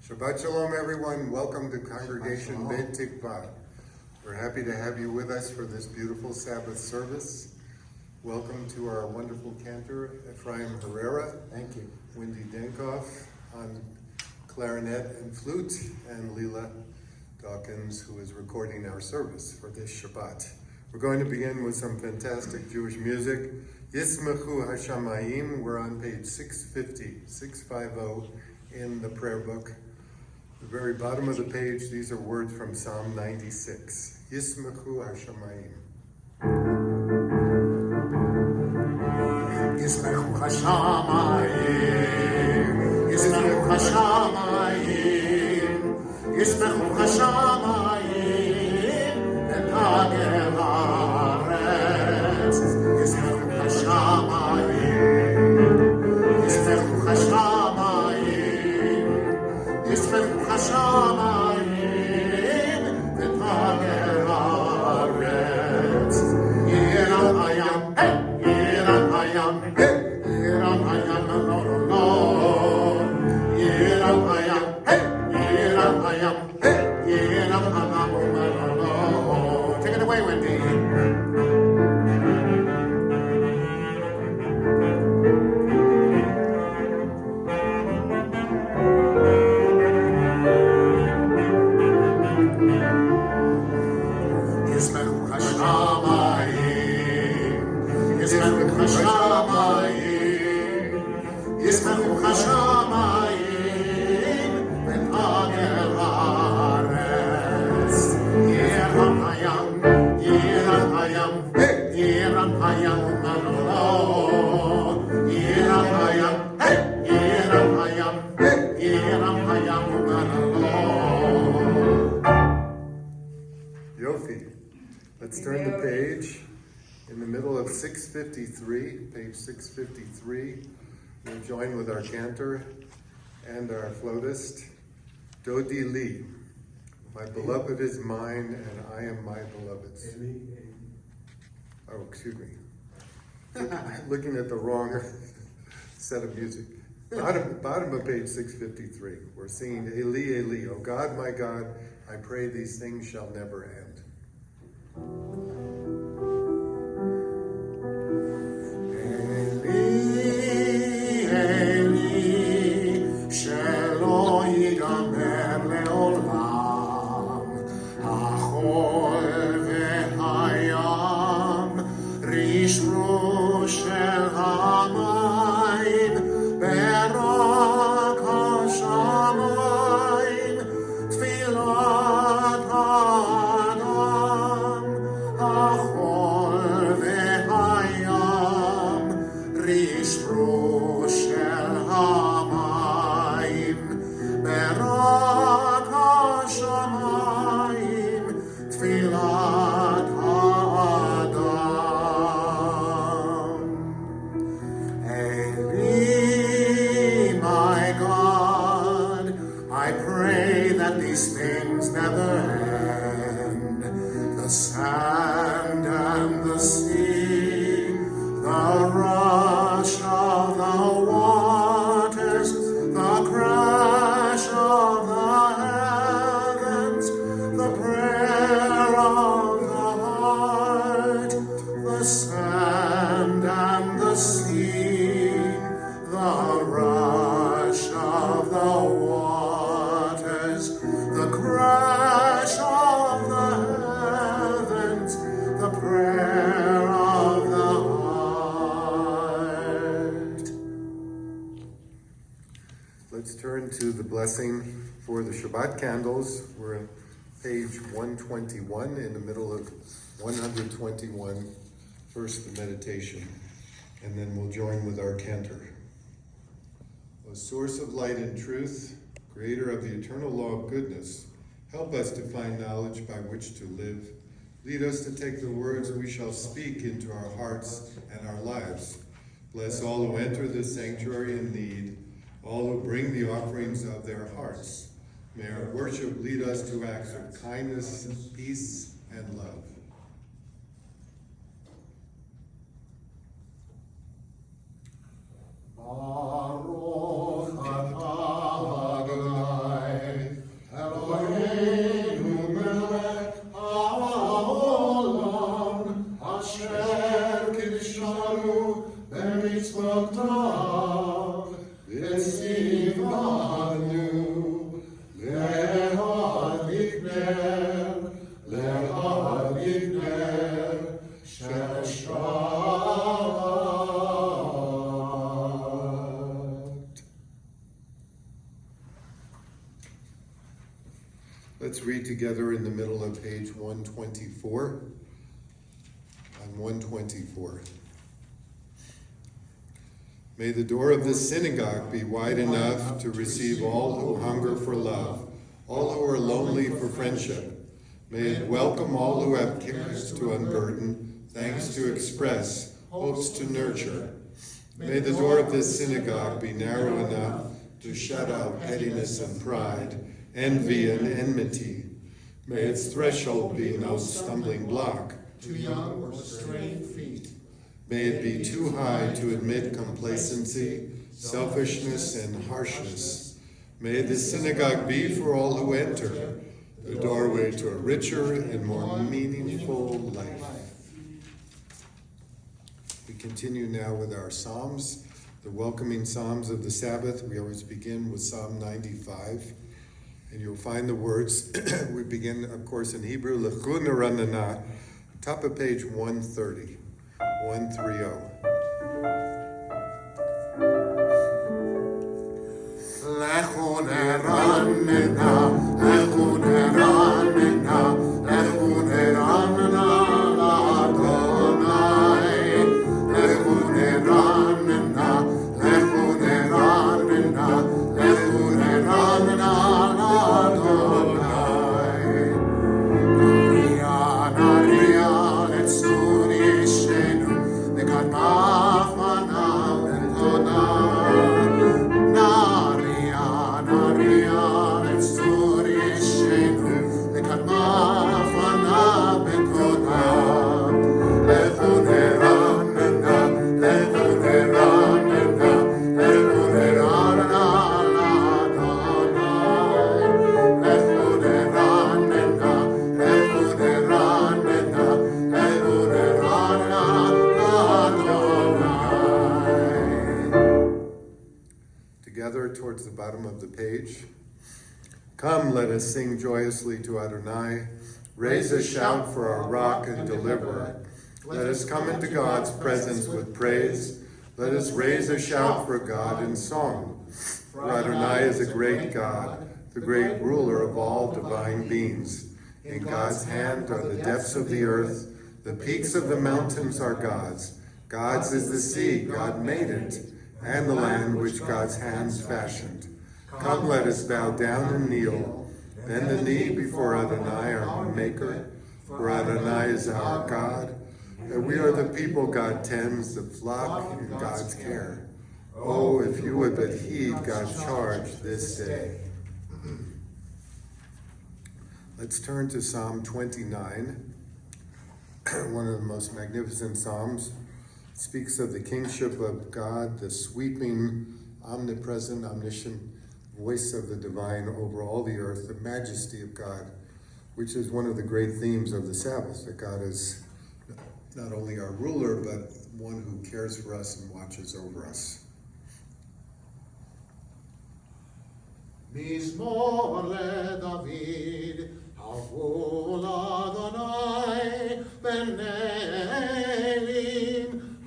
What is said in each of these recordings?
Shabbat Shalom, everyone. Welcome to Congregation Beit Tikva. We're happy to have you with us for this beautiful Sabbath service. Welcome to our wonderful Cantor, Ephraim Herrera. Thank you. Wendy Dankoff on clarinet and flute, and Lela Dawkins, who is recording our service for this Shabbat. We're going to begin with some fantastic Jewish music. Yismechu Hashamayim. We're on page 650 in the prayer book. The very bottom of the page, these are words from Psalm 96. Yismechu Hashamayim. Yismechu Hashamayim, Yismechu Hashamayim, Yismechu Hashamayim, V'tagel haaretz. Yismechu Hashamayim, Yismechu Hashamayim, Yismechu Hashamayim, V'tagel haaretz. Yiram hayam, hey! Yiram hayam, hey! Yiram hayam, no, no, no. Yiram hayam, hey! Yiram hayam, hey! Yiram hayam, no, no, no. Take it away, Wendy. Yismechu Hashamayim, Yismechu Hashamayim, Yismechu Hashamayim, V'tagel haaretz. Yiram hayam, Yiram hayam, hey! Yiram hayam, no, no, no. Yiram hayam, hey! Yiram hayam, hey! Yiram hayam, no, no, no. Yofi. Let's turn the page. In the middle of 653, page 653, we'll join with our cantor and our flautist, Dodi Li. My beloved is mine, and I am my beloved's. Oh, excuse me. Looking at the wrong set of music. Bottom of page 653, we're singing Eli, Eli, O God, my God, I pray these things shall never end. Let's turn to the blessing for the Shabbat candles. We're at page 121 in the middle of 121, first the meditation, and then we'll join with our cantor. O source of light and truth, creator of the eternal law of goodness, help us to find knowledge by which to live. Lead us to take the words we shall speak into our hearts and our lives. Bless all who enter this sanctuary in need, all who bring the offerings of their hearts. May our worship lead us to acts of kindness, peace, and love. Baruch atah Adonai Sivanu, Leha Livner, Shel Shabbat. Let's read together in the middle of page 124. On 124. May the door of the synagogue be wide enough to receive all who hunger for love, all who are lonely for friendship. May it welcome all who have cares to unburden, thanks to express, hopes to nurture. May the door of this synagogue be narrow enough to shut out pettiness and pride, envy and enmity. May its threshold be no stumbling block to young or straying feet. May it be too high to admit complacency, selfishness, and harshness. May the synagogue be for all who enter, the doorway to a richer and more meaningful life. We continue now with our Psalms, the welcoming Psalms of the Sabbath. We always begin with Psalm 95. And you'll find the words, we begin, of course, in Hebrew, Lechu neranana, top of page 130, 130. Lechu neranana, lechu neranana, lechu neranana, Adonai. Lechu neranana, lechu neranana, lechu neranana, towards the bottom of the page. Come, let us sing joyously to Adonai. Raise a shout for our rock and deliverer. Let us come into God's presence with praise. Let us raise a shout for God in song. For Adonai is a great God, the great ruler of all divine beings. In God's hand are the depths of the earth. The peaks of the mountains are God's. God's is the sea, God made it, and the land which God's hands fashioned. Come, let us bow down and kneel, bend the knee before Adonai, our Maker. For Adonai is our God, and we are the people God tends, the flock in God's care. Oh, if you would but heed God's charge this day. Let's turn to Psalm 29, one of the most magnificent psalms. It speaks of the kingship of God, the sweeping, omnipresent, omniscient voice of the divine over all the earth, the majesty of God, which is one of the great themes of the Sabbath, that God is not only our ruler, but one who cares for us and watches over us. Mizmor leDavid, Havol Adonai, Benelim,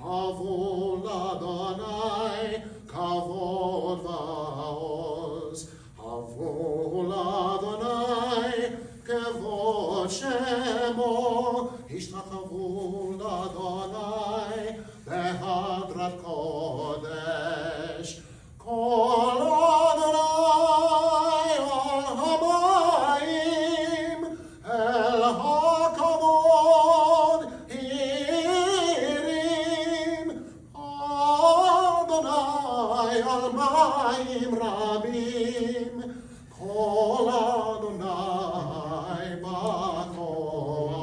Havol Adonai, Kavod Vaoz, Havol Adonai, Kavod Shemo, Ishtachavol Adonai, Behadrat Kodesh, Kol Adonai al Hamayim, El HaKavod Hirim, Adonai al Mayim Rabim, Kol Adonai Bakoach,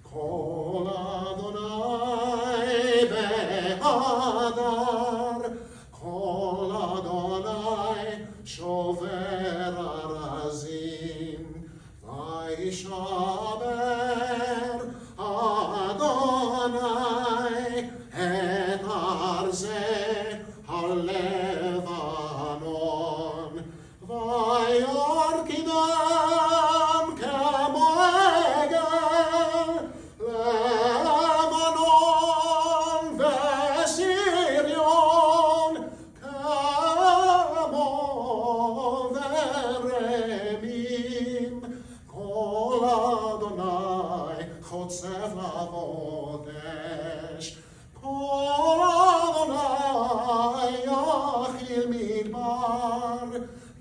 Kol Adonai Behadar, Kol Adonai Shover Arazim, Vaishaber Adonai et Arzeh Halev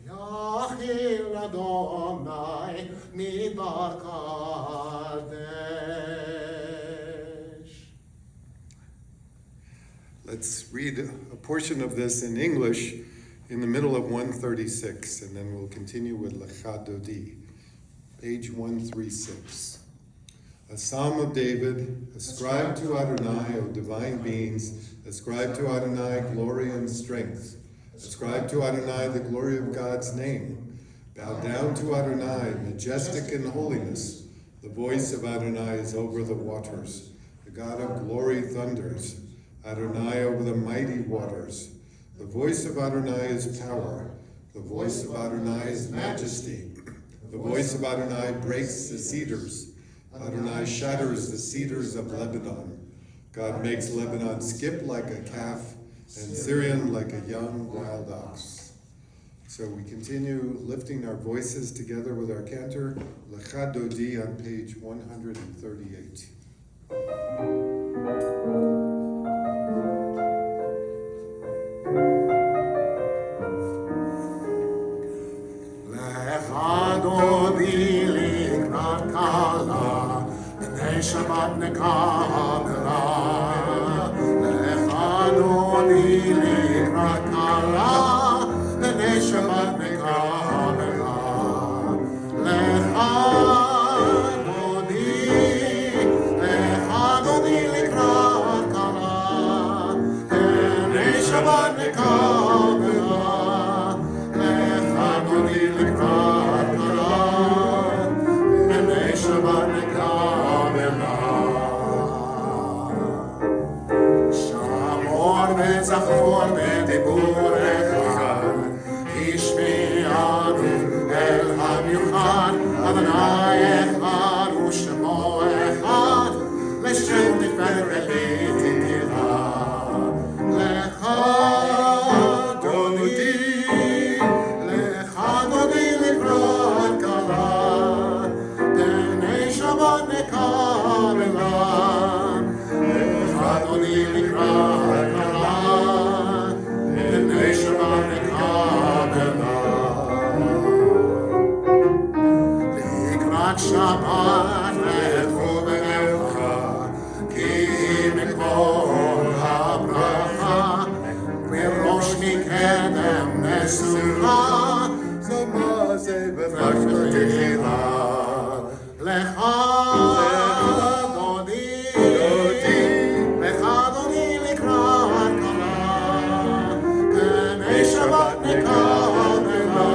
Yachil Adonai Midbar Kadesh. Let's read a portion of this in English in the middle of 136, and then we'll continue with Lecha Dodi, page 136. A psalm of David, ascribe to Adonai, O divine beings, ascribe to Adonai glory and strength. Ascribe to Adonai the glory of God's name. Bow down to Adonai, majestic in holiness. The voice of Adonai is over the waters. The God of glory thunders. Adonai over the mighty waters. The voice of Adonai is power. The voice of Adonai is majesty. The voice of Adonai breaks the cedars. Adonai shatters the cedars of Lebanon. God makes Lebanon skip like a calf, and Syrian like a young wild ox. So we continue lifting our voices together with our cantor, Lecha Dodi, on page 138. Shabbat nekala, lechadoni likrat kala, b'nei Shabbat nekala, lechadoni likrat kala, b'nei Shabbat nekala, lechadoni likrat kala, b'nei Shabbat nekala. Zachor b'dibur echad, ishmi'anu el hamiuchad, Adonai echad u'shemo echad, l'shem tiferet l'tihila. Lecha Dodi likrat kala, b'nei Shabbat nekabela. Lecha Dodi likrat kala, Shabbat lechu b'neucha, ki mikol habracha, mirosh mikedem nesucha, zomazeh b'tefila. Lecha Dodi likrat kala, b'nei Shabbat nekabela.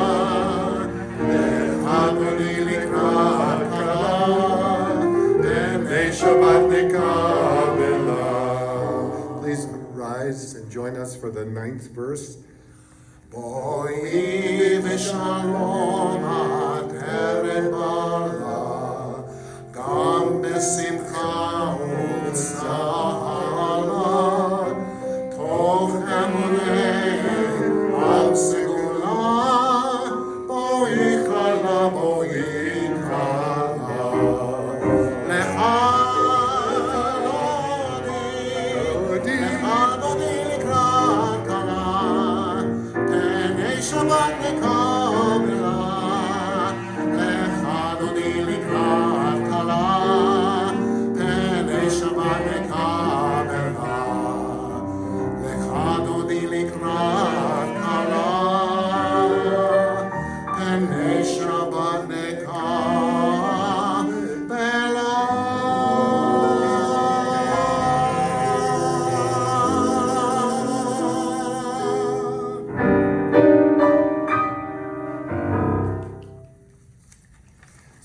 Lecha Dodi likrat Please rise and join us for the 9th verse. Boi v'shalom ha'teret bala, gam b'simcha u'tzala, toch emunei al segula, boi chala, boi chala. Lecha Dodi likrat kala, b'nei Shabbat nekabela. Lecha Dodi likrat kala, b'nei Shabbat nekabela. Lecha Dodi likrat kala, b'nei Shabbat nekabela.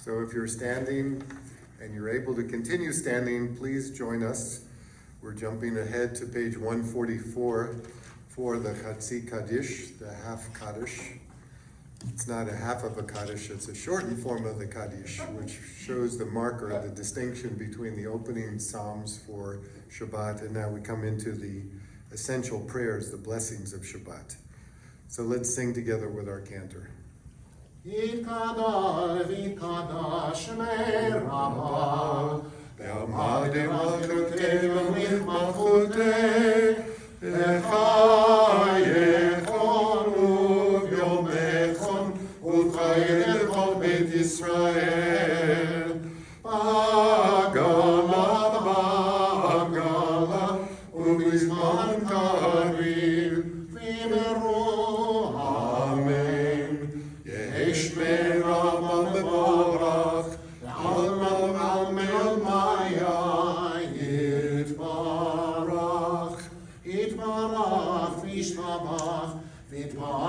So if you're standing and you're able to continue standing, please join us. We're jumping ahead to page 144 for the Chatzi Kaddish, the half Kaddish. It's not a half of a Kaddish, it's a shortened form of the Kaddish, which shows the marker, the distinction between the opening psalms for Shabbat, and now we come into the essential prayers, the blessings of Shabbat. So let's sing together with our cantor. Yitkadal v'yitkadash shmei Rabba, Be'amad malchutei v'lich malchutei, Echa yechonu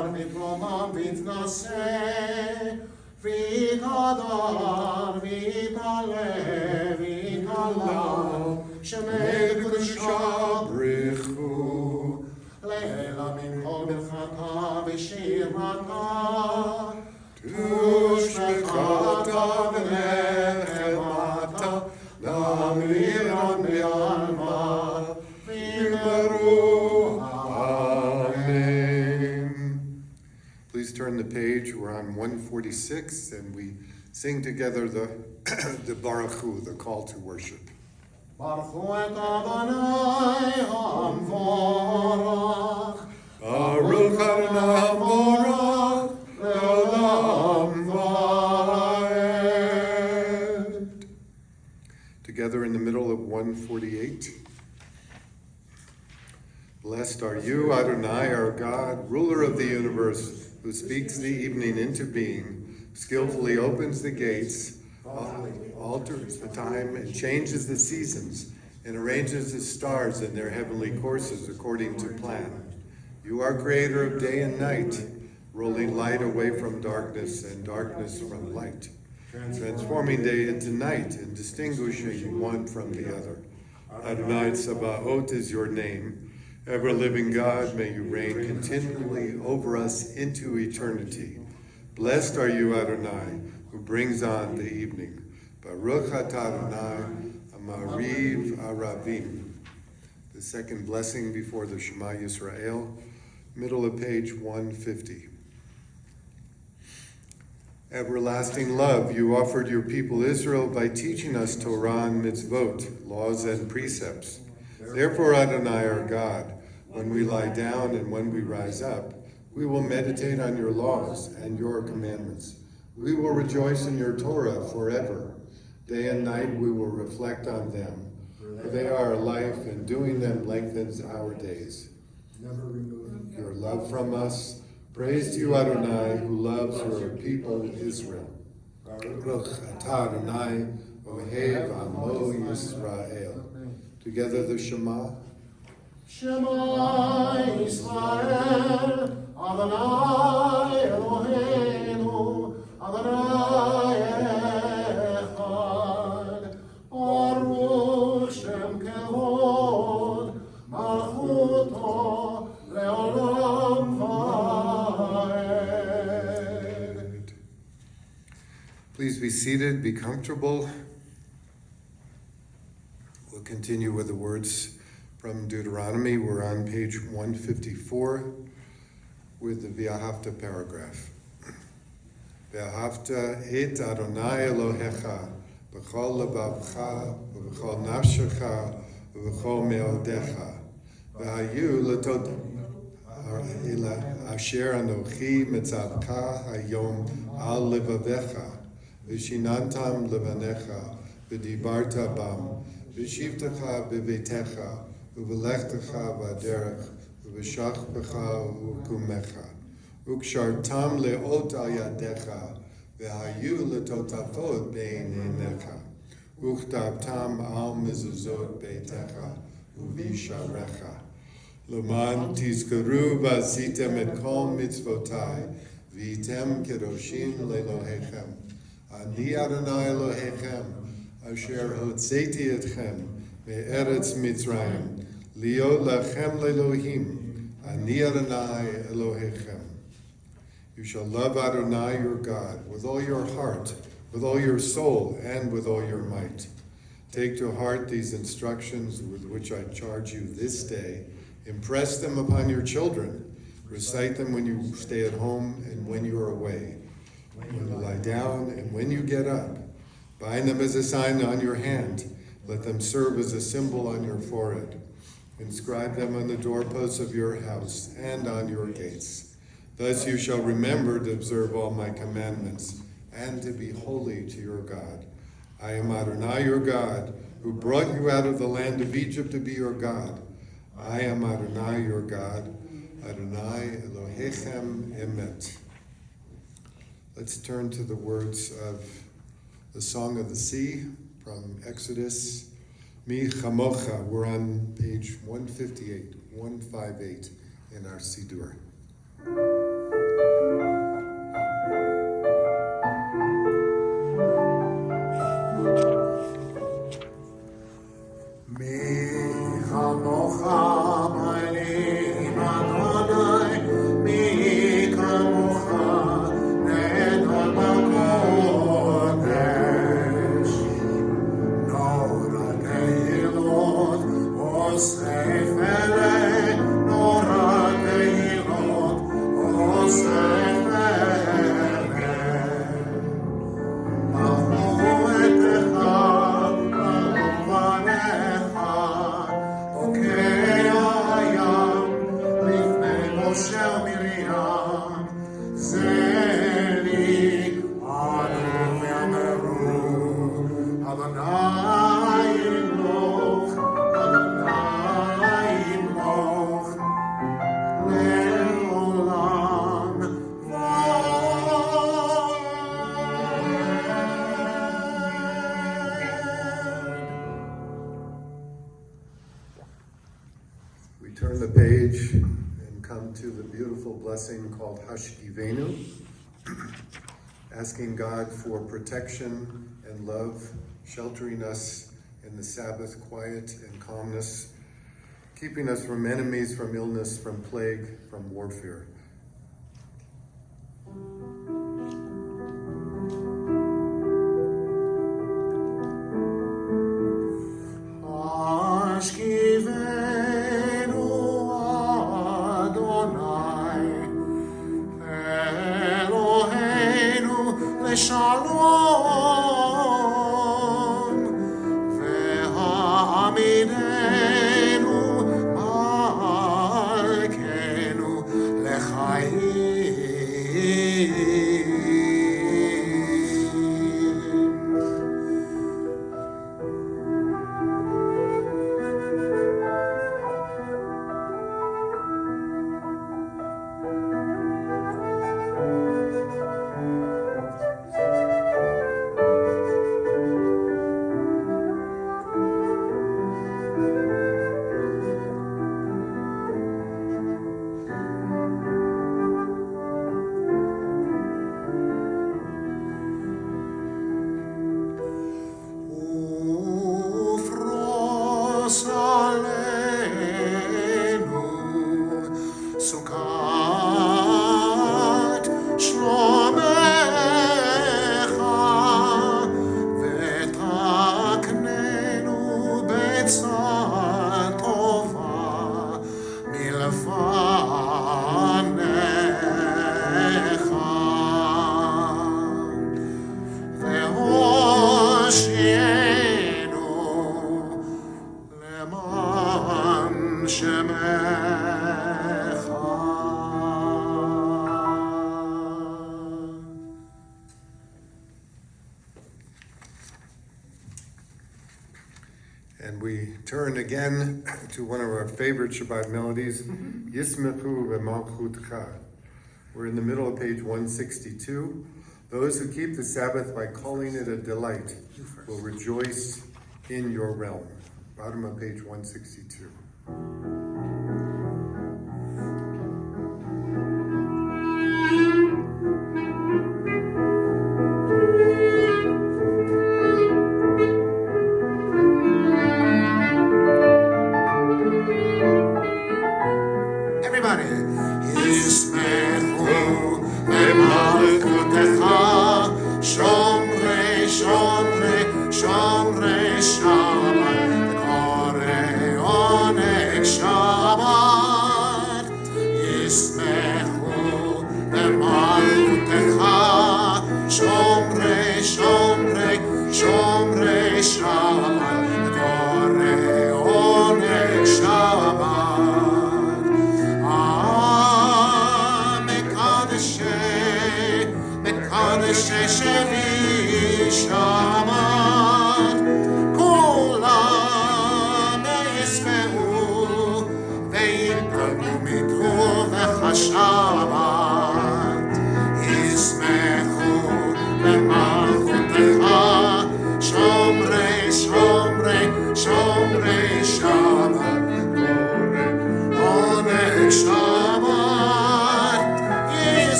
V'adar v'tloman v'tnaseh, v'tadar v'tale v'tala, Shemei Kedusha brichu, Lela min kol birchata v'shirata, Tushmechata v'nechemata, Namiran v'alma, v'meru. Amen. Please turn the page. We're on 146, and we sing together the the Baraku, the call to worship. Baruchu et Adonai hamvorach, Baruch Adonai hamvorach, le'olam va'ed. Together in the middle of 148. Blessed are you, Adonai, our God, ruler of the universe, who speaks the evening into being, skillfully opens the gates, alters the time, and changes the seasons, and arranges the stars in their heavenly courses according to plan. You are creator of day and night, rolling light away from darkness and darkness from light, transforming day into night and distinguishing one from the other. Adonai Tsabaoth is your name. Ever-living God, may you reign continually over us into eternity. Blessed are you, Adonai, who brings on the evening. Baruch atah Adonai, Amariv Aravim. The second blessing before the Shema Yisrael, middle of page 150. Everlasting love, you offered your people Israel by teaching us Torah and mitzvot, laws and precepts. Therefore, Adonai, our God, when we lie down and when we rise up, we will meditate on your laws and your commandments. We will rejoice in your Torah forever. Day and night we will reflect on them, for they are our life, and doing them lengthens our days. Never remove your love from us. Praise to you, Adonai, who loves your people Israel. Baruch atah Adonai, ohev amo Yisrael. Together the Shema. Shema Yisrael, Adonai Eloheinu, Adonai Echad, Baruch Shem Kevod, Malchuto, Leolam Vaed. Please be seated, be comfortable. We'll continue with the words from Deuteronomy. We're on page 154 with the V'ahavta paragraph. V'ahavta et Adonai Elohecha b'chol lebavcha v'b'chol nafshecha v'b'chol me'odecha v'hayu letot asher anochi mitzavcha hayom al levavecha v'shinantam levanecha v'dibarta bam v'shivtecha b'veitecha v'lechtecha v'aderech v'shachpecha v'kumecha v'kshartam le'ot al yadecha v'hayu letotafot beinenecha v'chtabtam al mezuzot beitecha v'visharecha l'man tizkaru v'asitem et kol mitzvotai v'item kedoshim le'lohechem ani Adonai Elohechem asher hotzeti etchem me'eretz Mitzrayim liot lachem le'Elohim ani Adonai Elohechem. You shall love Adonai your God with all your heart, with all your soul, and with all your might. Take to heart these instructions with which I charge you this day. Impress them upon your children. Recite them when you stay at home and when you are away, when you lie down and when you get up. Bind them as a sign on your hand. Let them serve as a symbol on your forehead. Inscribe them on the doorposts of your house and on your gates. Thus you shall remember to observe all my commandments and to be holy to your God. I am Adonai your God, who brought you out of the land of Egypt to be your God. I am Adonai your God, Adonai Elohechem Emet. Let's turn to the words of the Song of the Sea from Exodus. Mi chamocha. We're on page 158 in our Siddur. hashkivenu, asking God for protection and love, sheltering us in the Sabbath quiet and calmness, keeping us from enemies, from illness, from plague, from warfare. And we turn again to one of our favorite Shabbat melodies, Yismechu v'malchutcha. We're in the middle of page 162. Those who keep the Sabbath by calling it a delight will rejoice in your realm. Bottom of page 162.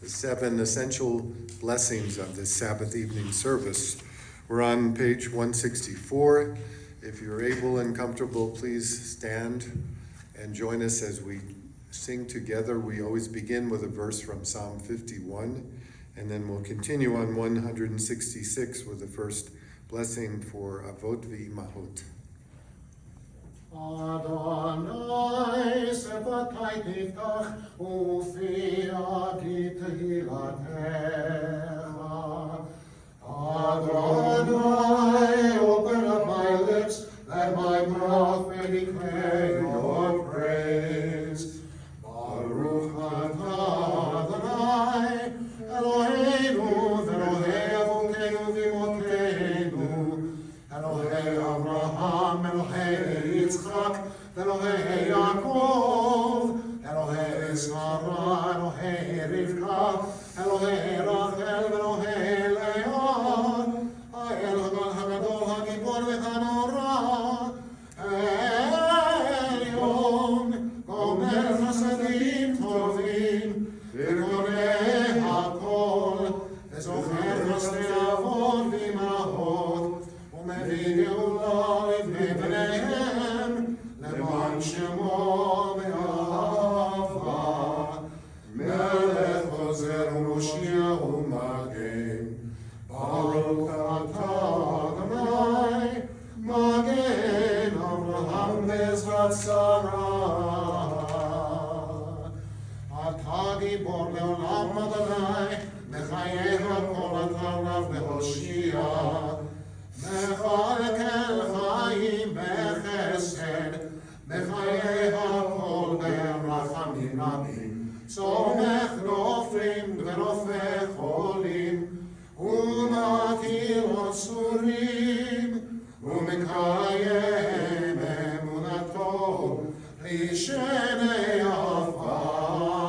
the 7 essential blessings of this Sabbath evening service. We're on page 164. If you're able and comfortable, please stand and join us as we sing together. We always begin with a verse from Psalm 51, and then we'll continue on 166 with the first blessing for Avot v'Imahot. Adonai sevatai tiftach ufi agi tehilatecha. Adonai, open up my lips, that my mouth may declare your praise. Baruch atah Adonai, Eloheinu v'Elohei avotenu v'imotenu, Elohei Avraham, Elohei Yitzchak, Elohei Yaakov, Elohei Sarah, Elohei Rivka, Elohei Rachel, Elohei Leah, Ha'el Hagadol Hagibor v'Hanora, Elyon, Gomer Chasadim Tovim, V'Konei Hakol, V'Zocher Chasdei Avot v'Imahot, U'Mevii Geula Livnei Bneihem, Leman Shemo Me'ahava, Melech Ozer U'Moshia U'Magen, Baruch atah Adonai, Magen Avraham Bezrat Sarah. Atah Gibor Le'olam Adonai, Mechayeh HaKol atah Rav Behoshia, Mechalek el Chaim Bechesed, Mechayeh HaKol Berachamim Rabim, Tzomech Noflim V'Rofeh Cholim, Umatir Osurim, Umekayem Emunato, Lishenei Afar,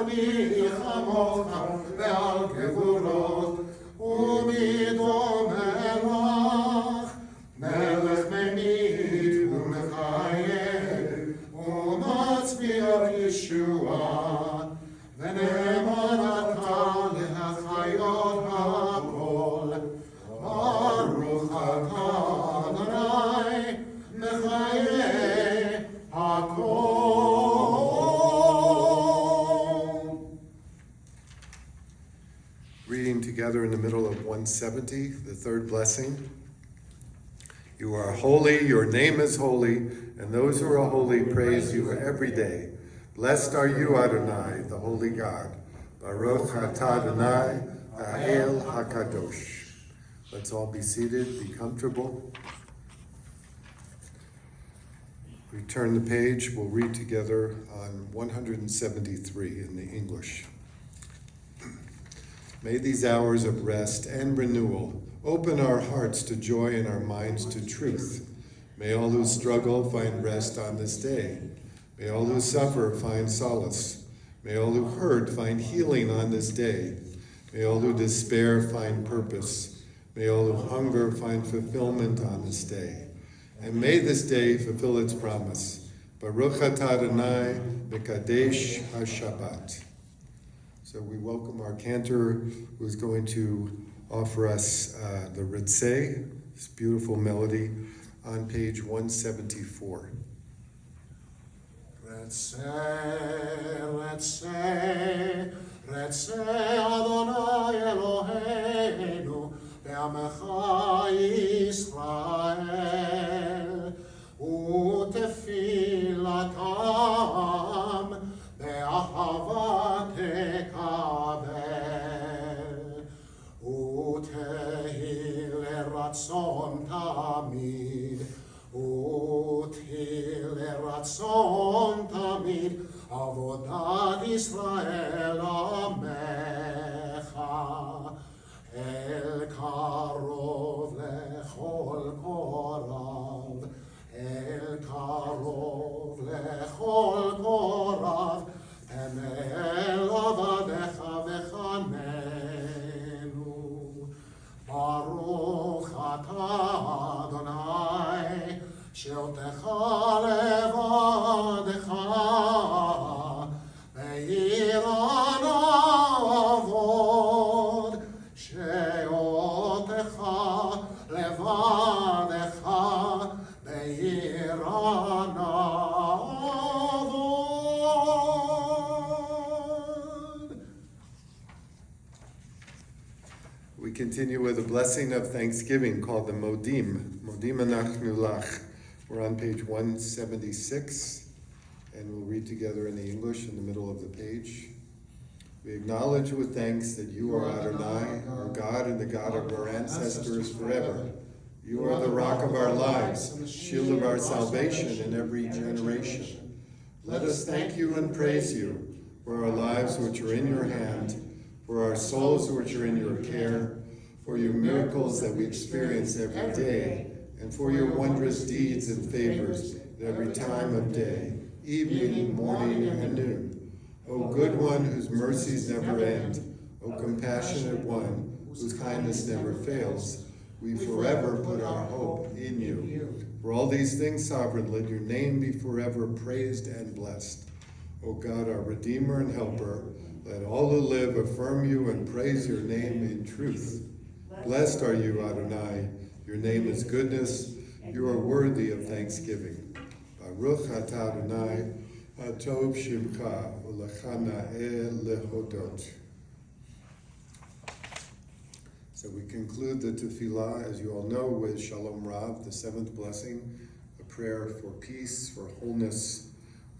Michamocha Ve'al Gevurot, Umidom Elach, Melech Menit, Umekayem, Umatzbiach Yeshua, V'ne'eman atah lehachayot ha'kol, Baruch atah Adonai, mechayeh hakol. Reading together in the middle of 170, the third blessing. You are holy, your name is holy, and those who are holy praise you every day. Blessed are you, Adonai, the holy God. Baruch atah Adonai, Ha'el HaKadosh. Let's all be seated, be comfortable. We turn the page, we'll read together on 173 in the English. May these hours of rest and renewal open our hearts to joy and our minds to truth. May all who struggle find rest on this day. May all who suffer find solace. May all who hurt find healing on this day. May all who despair find purpose. May all who hunger find fulfillment on this day. And may this day fulfill its promise. Baruch atah Adonai Mekadesh HaShabbat. So we welcome our Cantor, who is going to offer us the Ritzeh, this beautiful melody, on page 174. Ritzeh Adonai Eloheinu be'amecha Yisrael u'tefilatam be'ahava tekabel u'tehi leratzon tamid u'tehi leratzon tamid Avodat Israel Amecha El Karov Lechol Korah We continue with a blessing of thanksgiving called the Modim. Modim Anachnu Lach. We're on page 176, and we'll read together in the English in the middle of the page. We acknowledge with thanks that you are Adonai, our God and the God of our ancestors forever. You are the rock of our lives, shield of our salvation in every generation. Let us thank you and praise you for our lives which are in your hand, for our souls which are in your care, for your miracles that we experience every day, and for your wondrous deeds and favors at every time of day, evening, morning, and noon. O good one whose mercies never end, O compassionate one whose kindness never fails, we forever put our hope in you. For all these things, sovereign, let your name be forever praised and blessed. O God, our Redeemer and Helper, let all who live affirm you and praise your name in truth. Blessed are you, Adonai. Your name is goodness. You are worthy of thanksgiving. Baruch atah Adonai, Hatov Shimcha, Ulechana Lehodot. So we conclude the tefillah, as you all know, with Shalom Rav, the seventh blessing, a prayer for peace, for wholeness,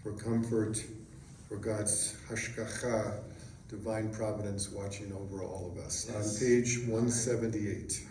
for comfort, for God's hashgacha, divine providence watching over all of us. Yes. On page 178.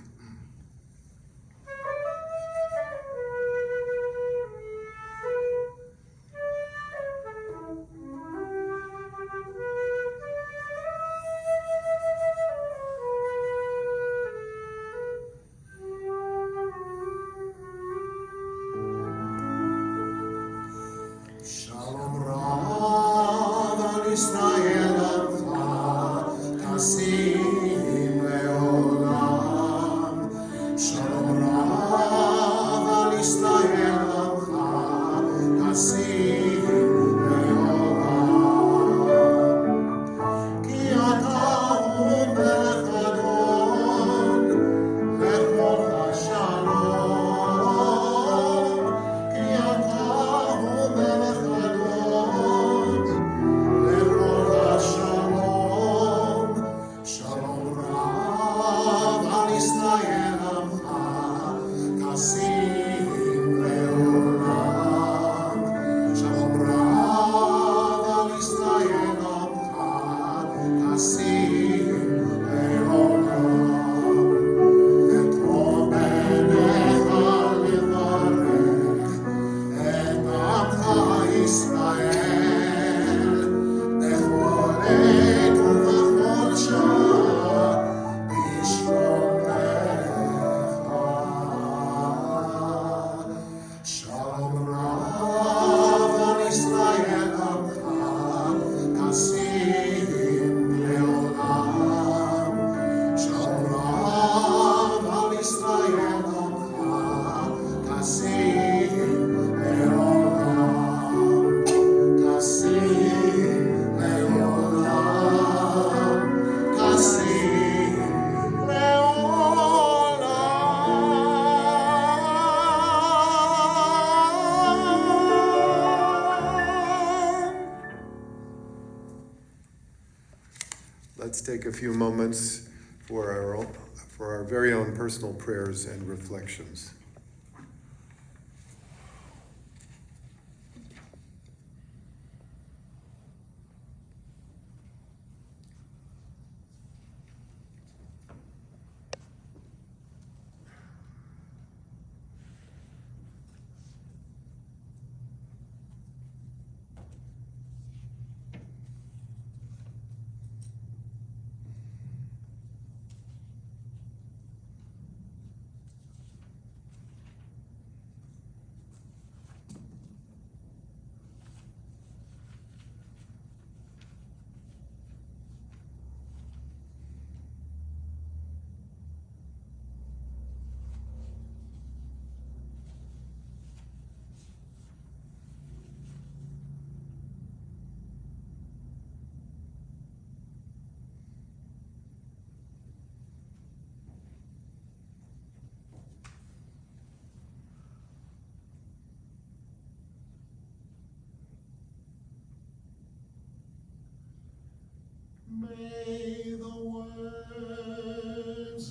Let's take a few moments for our very own personal prayers and reflections. May the words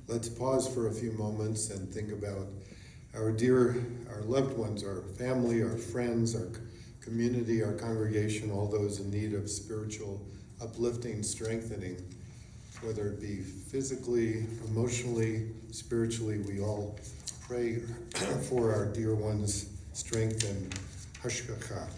Let's pause for a few moments and think about our loved ones, our family, our friends, our community, our congregation, all those in need of spiritual uplifting, strengthening, whether it be physically, emotionally, spiritually. We all pray for our dear ones' strength and hashgacha.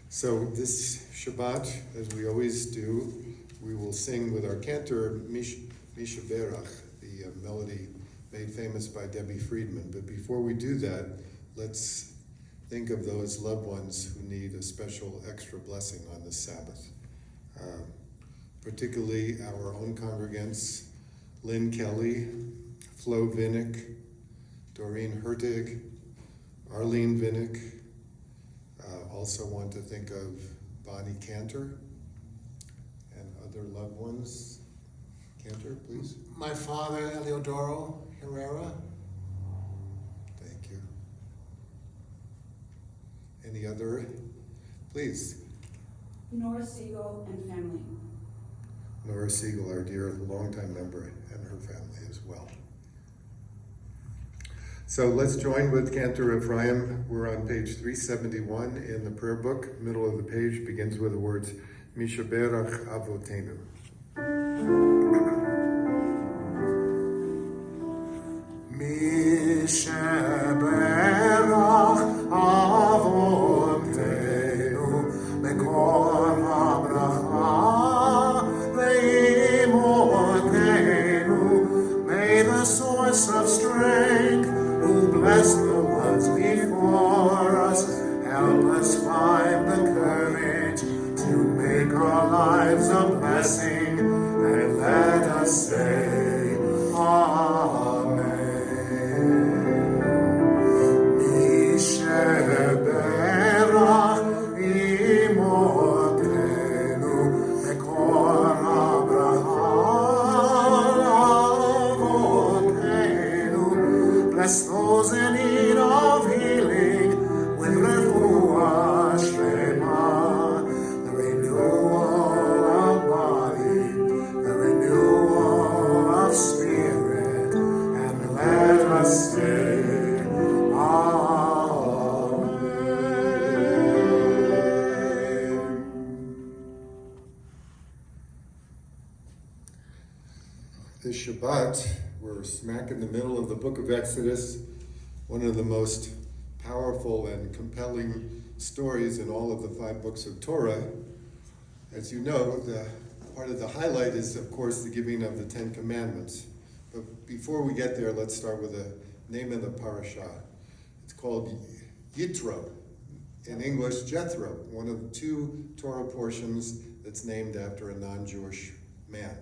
So this Shabbat, as we always do, we will sing with our Cantor, Misha Berach, the melody made famous by Debbie Friedman. But before we do that, let's think of those loved ones who need a special extra blessing on this Sabbath. Particularly our own congregants, Lynn Kelly, Flo Vinnick, Doreen Hertig, Arlene Vinnick. Also want to think of Bonnie Cantor and other loved ones. Cantor, please. My father, Eleodoro Herrera. Thank you. Any other? Please. Nora Siegel and family. Nora Siegel, our dear longtime member, and her family as well. So let's join with Cantor Ephraim. We're on page 371 in the prayer book. Middle of the page begins with the words, Misha Berach Avotenu. Misha Berach Avotenu Mekor HaBracha Ve'imotenu. May the source of strength, who bless the ones before us, help us find the courage to make our lives a blessing, and let us say, Amen. Misheberach imotenu mekor habracha avotenu. Bless those in need of healing with refuah shlema, the renewal of body, the renewal of spirit, and let us say, Amen. This Shabbat, we're smack in the middle of the book of Exodus, one of the most powerful and compelling stories in all of the 5 books of Torah. As you know, the part of the highlight is, of course, the giving of the 10 Commandments. But before we get there, let's start with the name of the parasha. It's called Yitro. In English, Jethro, one of the 2 Torah portions that's named after a non-Jewish man.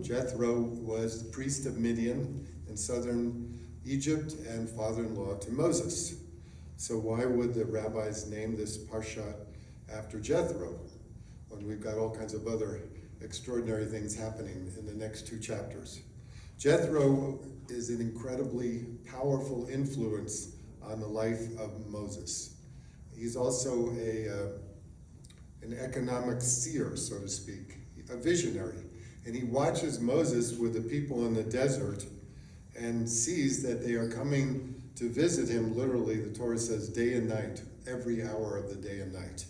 Jethro was the priest of Midian in southern Egypt and father-in-law to Moses. So why would the rabbis name this parsha after Jethro when we've got all kinds of other extraordinary things happening in the next 2 chapters? Jethro is an incredibly powerful influence on the life of Moses. He's also an economic seer, so to speak, a visionary. And he watches Moses with the people in the desert and sees that they are coming to visit him, literally, the Torah says, day and night, every hour of the day and night.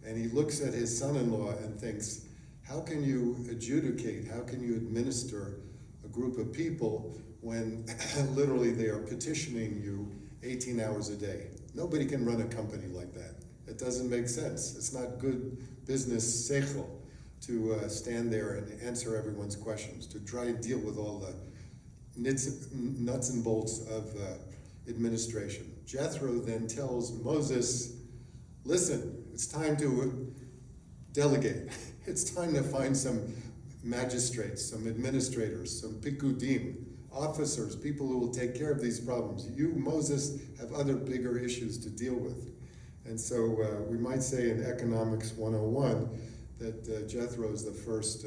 And he looks at his son-in-law and thinks, how can you adjudicate, how can you administer a group of people when literally they are petitioning you 18 hours a day? Nobody can run a company like that. It doesn't make sense. It's not good business seichel to stand there and answer everyone's questions, to try and deal with all the nuts and bolts of administration. Jethro then tells Moses, listen, it's time to delegate. It's time to find some magistrates, some administrators, some pikudim, officers, people who will take care of these problems. You, Moses, have other bigger issues to deal with. And so we might say in Economics 101 that Jethro is the first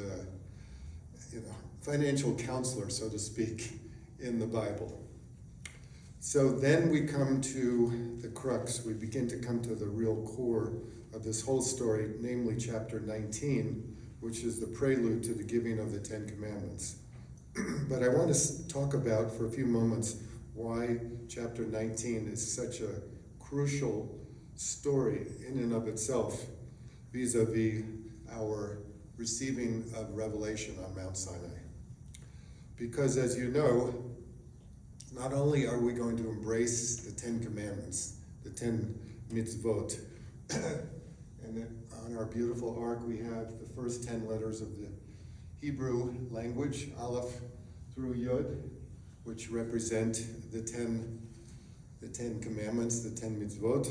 financial counselor, so to speak, in the Bible. So then we come to the crux. We begin to come to the real core of this whole story, namely chapter 19, which is the prelude to the giving of the Ten Commandments. But I want to talk about for a few moments why chapter 19 is such a crucial story in and of itself vis-a-vis our receiving of revelation on Mount Sinai. Because as you know, not only are we going to embrace the Ten Commandments, the 10 mitzvot, and then on our beautiful ark we have the first 10 letters of the Hebrew language, Aleph through Yod, which represent the 10 commandments, the 10 mitzvot.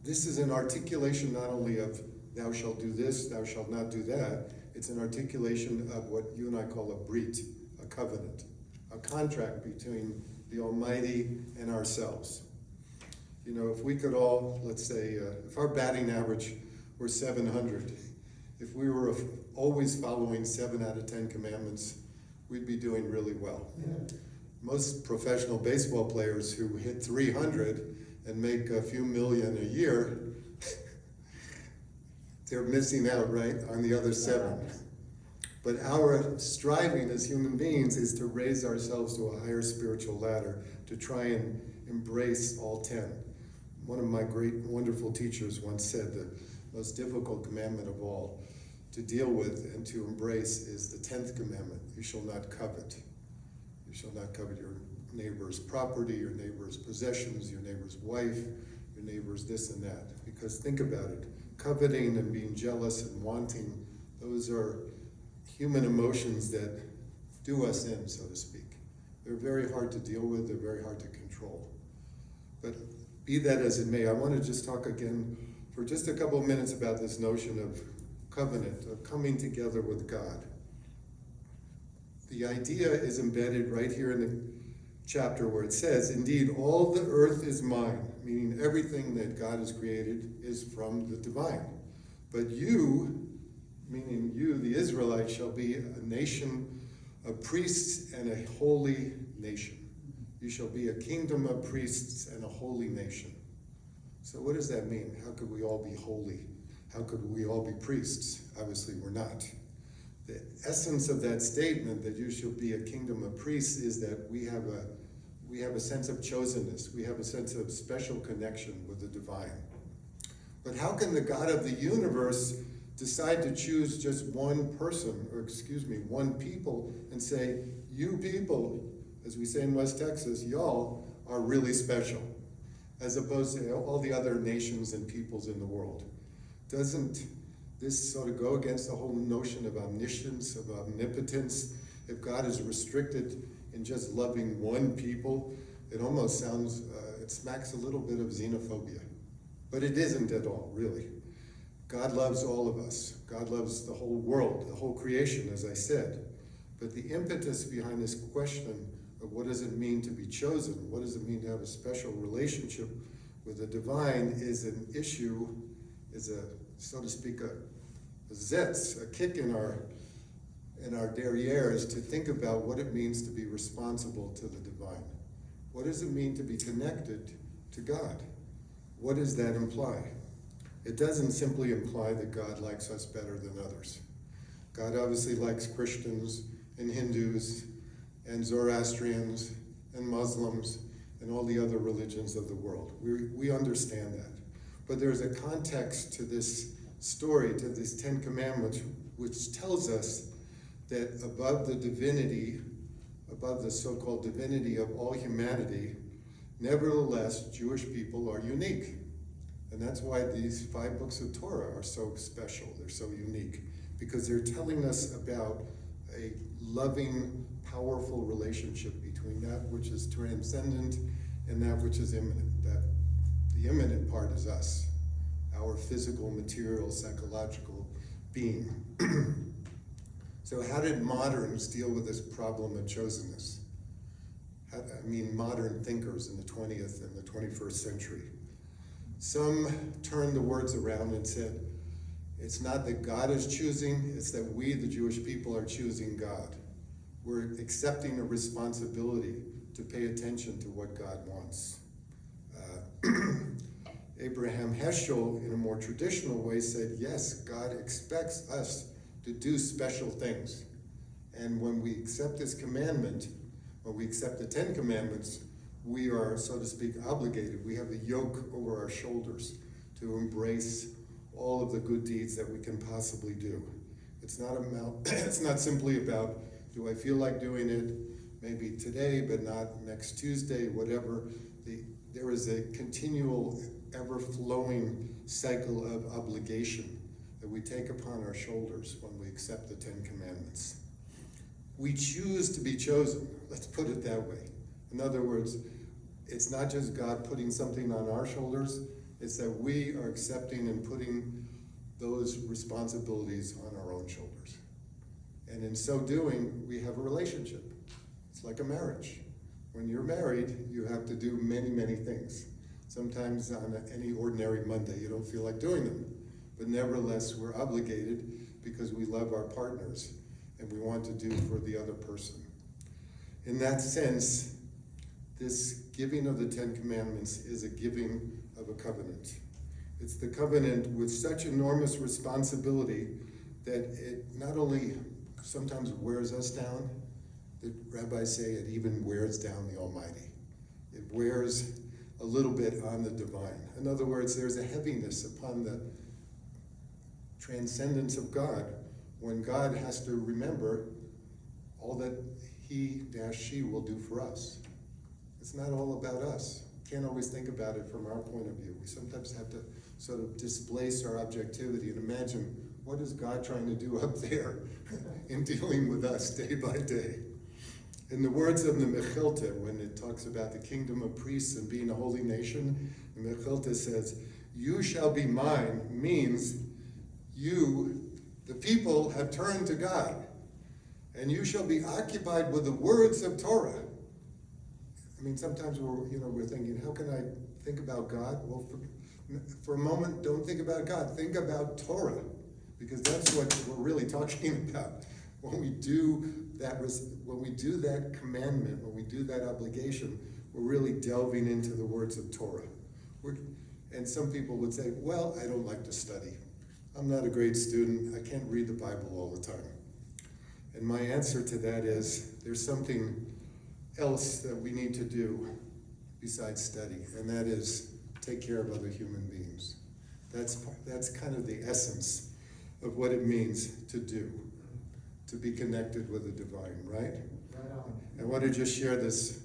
This is an articulation not only of thou shalt do this, thou shalt not do that. It's an articulation of what you and I call a brit, a covenant, a contract between the Almighty and ourselves. You know, if we could all, let's say, if our batting average were 700, if we were always following 7 out of 10 commandments, we'd be doing really well. Yeah. Most professional baseball players who hit 300 and make a few million a year, they're missing out, right, on the other 7. But our striving as human beings is to raise ourselves to a higher spiritual ladder, to try and embrace all 10. One of my great, wonderful teachers once said the most difficult commandment of all to deal with and to embrace is the 10th commandment. You shall not covet. You shall not covet your neighbor's property, your neighbor's possessions, your neighbor's wife, your neighbor's this and that. Because think about it. Coveting and being jealous and wanting, those are human emotions that do us in, so to speak. They're very hard to deal with, they're very hard to control. But be that as it may, I want to just talk again for just a couple of minutes about this notion of covenant, of coming together with God. The idea is embedded right here in the chapter where it says, indeed, all the earth is mine, meaning everything that God has created is from the divine. But you, meaning you, the Israelites, shall be a nation of priests and a holy nation. You shall be a kingdom of priests and a holy nation. So what does that mean? How could we all be holy? How could we all be priests? Obviously we're not. The essence of that statement, that you shall be a kingdom of priests, is that we have a sense of chosenness. We have a sense of special connection with the divine. But how can the God of the universe decide to choose just one person, or one people, and say, you people, as we say in West Texas, y'all are really special, as opposed to all the other nations and peoples in the world? Doesn't this sort of go against the whole notion of omniscience, of omnipotence? If God is restricted in just loving one people, it almost sounds, it smacks a little bit of xenophobia. But it isn't at all, really. God loves all of us. God loves the whole world, the whole creation, as I said. But the impetus behind this question of what does it mean to be chosen, what does it mean to have a special relationship with the divine, is an issue, is a, so to speak, a zitz, a kick in our derrieres to think about what it means to be responsible to the divine. What does it mean to be connected to God? What does that imply? It doesn't simply imply that God likes us better than others. God obviously likes Christians and Hindus and Zoroastrians and Muslims and all the other religions of the world. We understand that. But there's a context to this story, to these 10 commandments, which tells us that above the divinity, above the so-called divinity of all humanity, nevertheless, Jewish people are unique. And that's why these 5 books of Torah are so special, they're so unique, because they're telling us about a loving, powerful relationship between that which is transcendent and that which is immanent. That the immanent part is us, our physical, material, psychological being. So how did moderns deal with this problem of chosenness? Modern thinkers in the 20th and the 21st century. Some turned the words around and said, it's not that God is choosing, it's that we, the Jewish people, are choosing God. We're accepting a responsibility to pay attention to what God wants. Abraham Heschel, in a more traditional way, said, yes, God expects us to do special things. And when we accept this commandment, when we accept the 10 Commandments, we are, so to speak, obligated. We have a yoke over our shoulders to embrace all of the good deeds that we can possibly do. It's not simply about, do I feel like doing it? Maybe today, but not next Tuesday, whatever. There is a continual, ever-flowing cycle of obligation that we take upon our shoulders when we accept the 10 Commandments. We choose to be chosen, let's put it that way. In other words, it's not just God putting something on our shoulders, it's that we are accepting and putting those responsibilities on our own shoulders. And in so doing, we have a relationship. It's like a marriage. When you're married, you have to do many, many things. Sometimes on any ordinary Monday, you don't feel like doing them. But nevertheless, we're obligated because we love our partners and we want to do for the other person. In that sense, this giving of the 10 Commandments is a giving of a covenant. It's the covenant with such enormous responsibility that it not only sometimes wears us down, the rabbis say it even wears down the Almighty. It wears a little bit on the divine. In other words, there's a heaviness upon the transcendence of God when God has to remember all that he-she will do for us. It's not all about us. Can't always think about it from our point of view. We sometimes have to sort of displace our objectivity and imagine, what is God trying to do up there in dealing with us day by day? In the words of the Mechilta, when it talks about the kingdom of priests and being a holy nation, the Mechilta says, you shall be mine, means you, the people, have turned to God, and you shall be occupied with the words of Torah. Sometimes we're thinking, how can I think about God? Well, for a moment, don't think about God. Think about Torah, because that's what we're really talking about. When we do that commandment, when we do that obligation, we're really delving into the words of Torah. And some people would say, well, I don't like to study. I'm not a great student. I can't read the Bible all the time. And my answer to that is, there's something else that we need to do besides study, and that is take care of other human beings. That's kind of the essence of what it means to do, to be connected with the divine, right? I want to just share this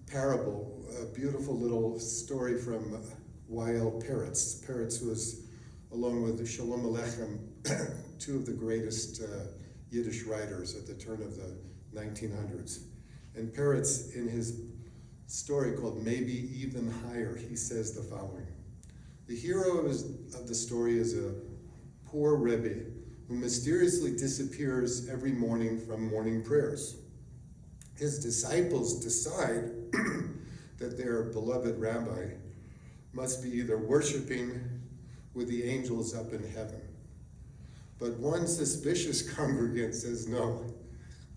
parable, a beautiful little story from Y.L. Peretz. Peretz was, along with Shalom Aleichem, two of the greatest Yiddish writers at the turn of the 1900s. And Peretz, in his story called Maybe Even Higher, he says the following. The hero of the story is a poor Rebbe who mysteriously disappears every morning from morning prayers. His disciples decide that their beloved rabbi must be either worshiping with the angels up in heaven. But one suspicious congregant says, no,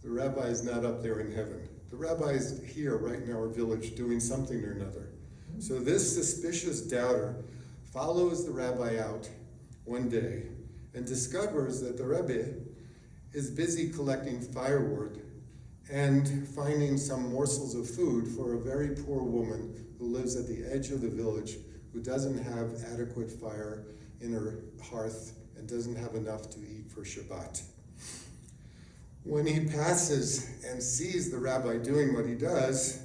the rabbi is not up there in heaven. The rabbi is here right in our village doing something or another. So this suspicious doubter follows the rabbi out one day and discovers that the Rebbe is busy collecting firewood and finding some morsels of food for a very poor woman who lives at the edge of the village, who doesn't have adequate fire in her hearth and doesn't have enough to eat for Shabbat. When he passes and sees the rabbi doing what he does,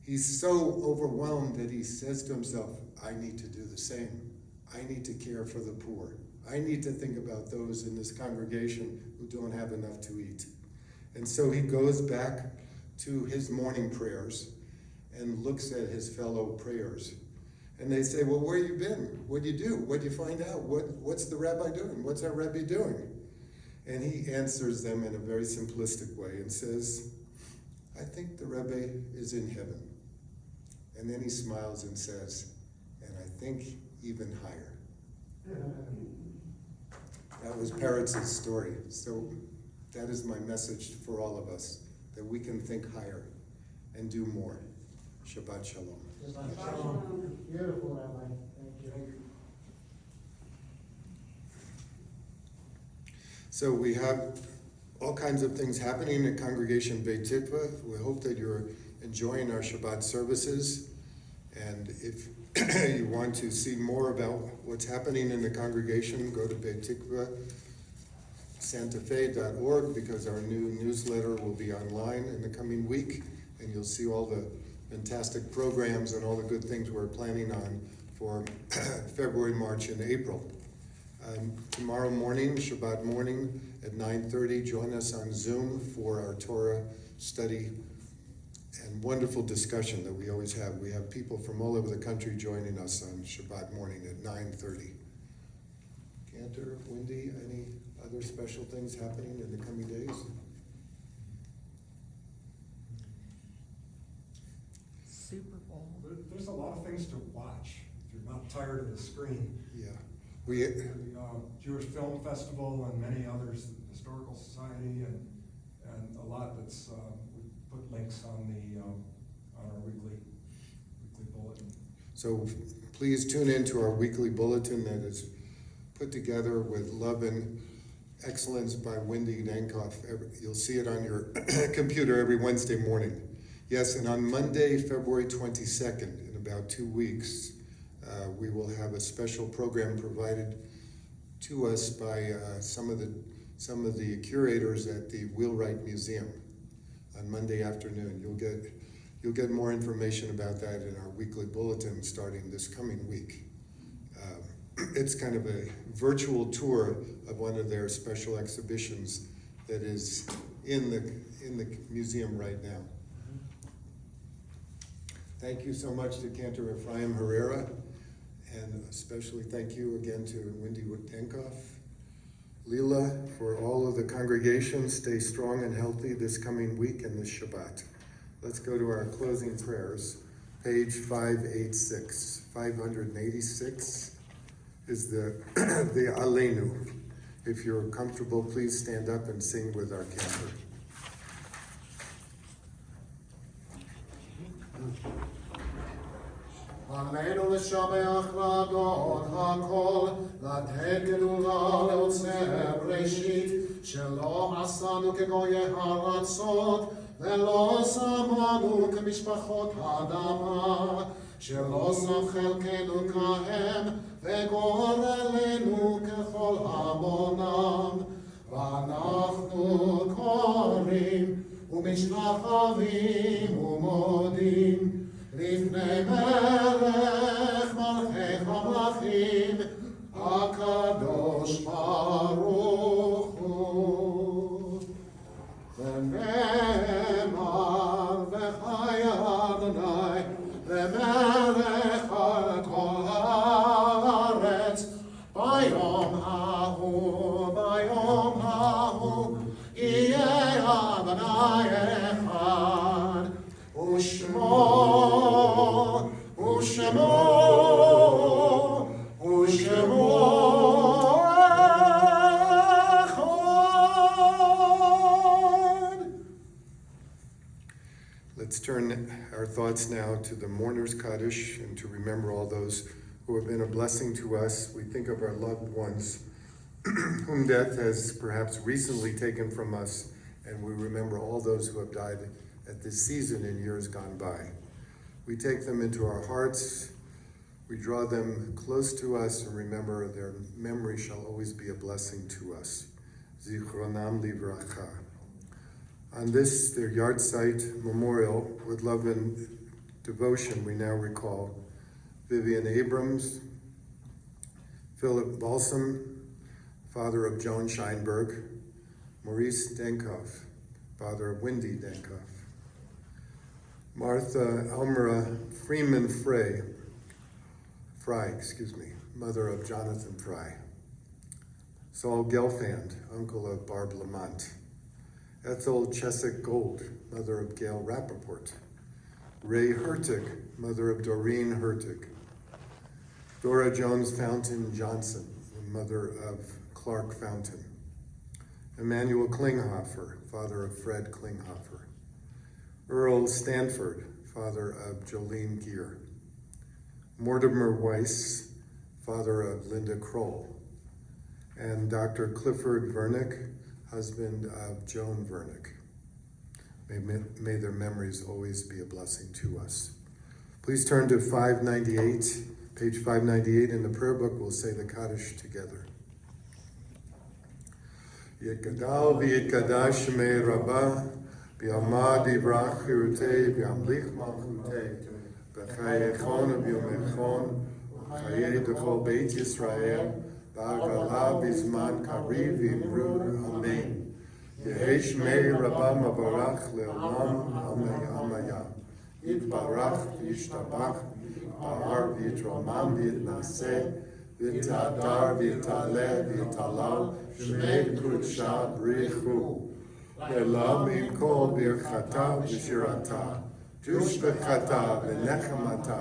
he's so overwhelmed that he says to himself, I need to do the same. I need to care for the poor. I need to think about those in this congregation who don't have enough to eat. And so he goes back to his morning prayers and looks at his fellow prayers. And they say, well, where you been? What'd you do? What'd you find out? What's the rabbi doing? What's our Rebbe doing? And he answers them in a very simplistic way and says, I think the Rebbe is in heaven. And then he smiles and says, and I think even higher. That was Peretz's story. So that is my message for all of us, that we can think higher and do more. Shabbat Shalom. Shabbat Shalom. Beautiful, Rabbi. Thank you. So we have all kinds of things happening at Congregation Beit Tikva. We hope that you're enjoying our Shabbat services. And if you want to see more about what's happening in the congregation, go to Beit Tikva, santafe.org, because our new newsletter will be online in the coming week, and you'll see all the fantastic programs and all the good things we're planning on for February, March, and April. Tomorrow morning, Shabbat morning at 9:30, join us on Zoom for our Torah study and wonderful discussion that we always have. We have people from all over the country joining us on Shabbat morning at 9:30. Cantor, Wendy, any other special things happening in the coming days? Super Bowl. There's a lot of things to watch if you're not tired of the screen. Yeah. The Jewish Film Festival and many others, the Historical Society, and a lot that's, we put links on our weekly bulletin. So please tune in to our weekly bulletin that is put together with love and excellence by Wendy Dankoff. You'll see it on your computer every Wednesday morning. Yes, and on Monday, February 22nd, in about 2 weeks, we will have a special program provided to us by some of the curators at the Wheelwright Museum on Monday afternoon. You'll get more information about that in our weekly bulletin starting this coming week. It's kind of a virtual tour of one of their special exhibitions that is in the museum right now. Thank you so much to Cantor Ephraim Herrera, and especially thank you again to Wendy Dankoff. Lela, for all of the congregation, stay strong and healthy this coming week and this Shabbat. Let's go to our closing prayers. Page 586. 586 is the Aleinu. If you're comfortable, please stand up and sing with our Cantor. עלינו לשבח לאדון הכל, לתת גדולה לעוצר ראשית, שלא עשנו כגויי הארצות, ולא שמנו כמשפחות האדמה, שלא שם חלקנו כהם, וגורלנו ככל המונם, ואנחנו קוראים ומשתחווים ומודים, לפני מלך מלכי המלכים, הקדוש ברוך הוא. ונאמר וחי אדוני, למלך על כל הארץ, ביום ההוא, יהיה אדוני אחד, Let's turn our thoughts now to the mourner's Kaddish and to remember all those who have been a blessing to us. We think of our loved ones whom death has perhaps recently taken from us, and we remember all those who have died at this season in years gone by. We take them into our hearts, we draw them close to us, and remember their memory shall always be a blessing to us. Zichronam livracha. On this, their yahrzeit memorial, with love and devotion, we now recall Vivian Abrams, Philip Balsam, father of Joan Scheinberg, Maurice Dankoff, father of Wendy Dankoff, Martha Elmira Freeman Fry, mother of Jonathan Fry, Saul Gelfand, uncle of Barb Lamont. Ethel Chesick Gold, mother of Gail Rappaport. Ray Hurtig, mother of Doreen Hurtig. Dora Jones Fountain Johnson, mother of Clark Fountain. Emmanuel Klinghoffer, father of Fred Klinghoffer. Earl Stanford, father of Jolene Gear. Mortimer Weiss, father of Linda Kroll. And Dr. Clifford Vernick, husband of Joan Vernick. May their memories always be a blessing to us. Please turn to 598, page 598 in the prayer book. We'll say the Kaddish together. Yekadal v'yikadash shmei Rabbah, b'yamad yivrach chirutei, b'yamlich malchutei, b'chayechon v'yomechon, b'chayei d'chol Beit Yisrael, b'agala b'zman kariv v'imru, amen. Yehei shmei Rabbah mavarach le'olam amayam. Yitbarach v'yishtabach, ba'ar v'yitromam v'yitnaseh, v'tadar v'yitaleh v'yitalal, shmei kudsha brichu. Lela min kol birchata v'shirata, tushbechata v'nechamata,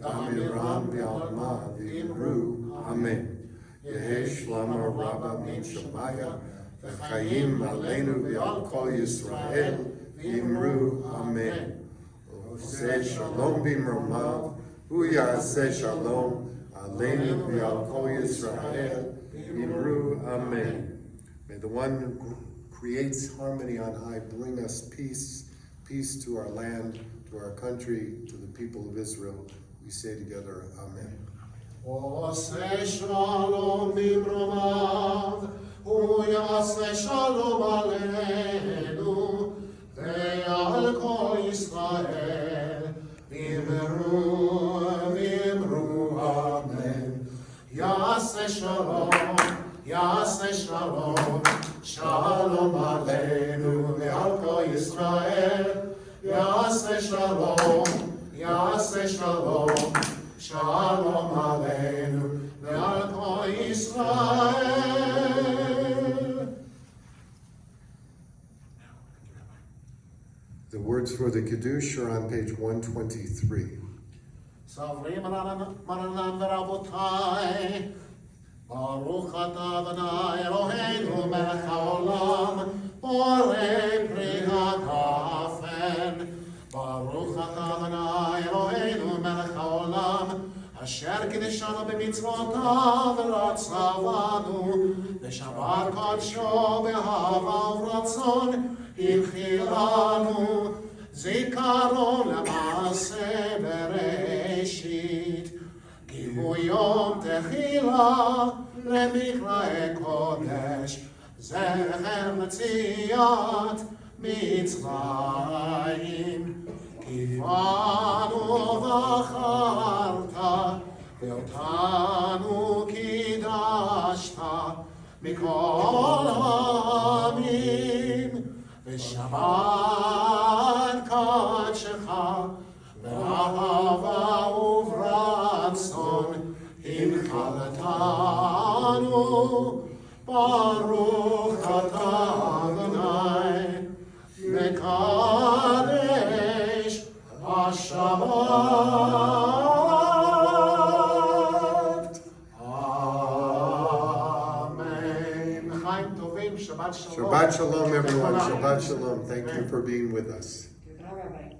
damiram v'alma v'imru, amen. Yehei shlama Rabbah min Shemaya, v'chayim aleinu v'al kol Yisrael, v'imru, amen. Oseh shalom b'mromav, hu ya'aseh shalom, aleinu v'al kol Yisrael, v'imru, amen. May the one who creates harmony on high bring us peace, peace to our land, to our country, to the people of Israel. We say together, amen. Oseh shalom b'mromav, hu ya'aseh shalom aleinu, ve'al kol Yisrael, v'imru, amen. Ya'aseh shalom, ya'aseh shalom, shalom aleinu, ve'al kol Yisrael, ya'aseh shalom, ya'aseh shalom, shalom aleinu, ve'al kol Yisrael. The words for the Kiddush are on page 123. Savri Maranam V'Rabotai, Baruch Ata Adonai Eloheinu Melech HaOlam, Borei Pri HaGafen. Baruch Ata Adonai Eloheinu Melech HaOlam, Asher Kiddushanu b'mitzvotav v'ratzavanu, v'shabar kodsho b'ahava uvratzon, hilchilanu, zikaron l'maaseh bereshit, givu yom techila lemikrae kodesh, zecher l'tziyat Mitzrayim. Kivanu v'acharta, ve'otanu kidashta, mikol ha'amim, v'shabat kadshecha, ve'ahava uvratzon, hinchaltanu, baruch ata Adonai, mekadesh Shabbat. Amen. Chaim Tovim, Shabbat Shalom. Shabbat Shalom, everyone. Shabbat Shalom. Thank you for being with us. Rabbi.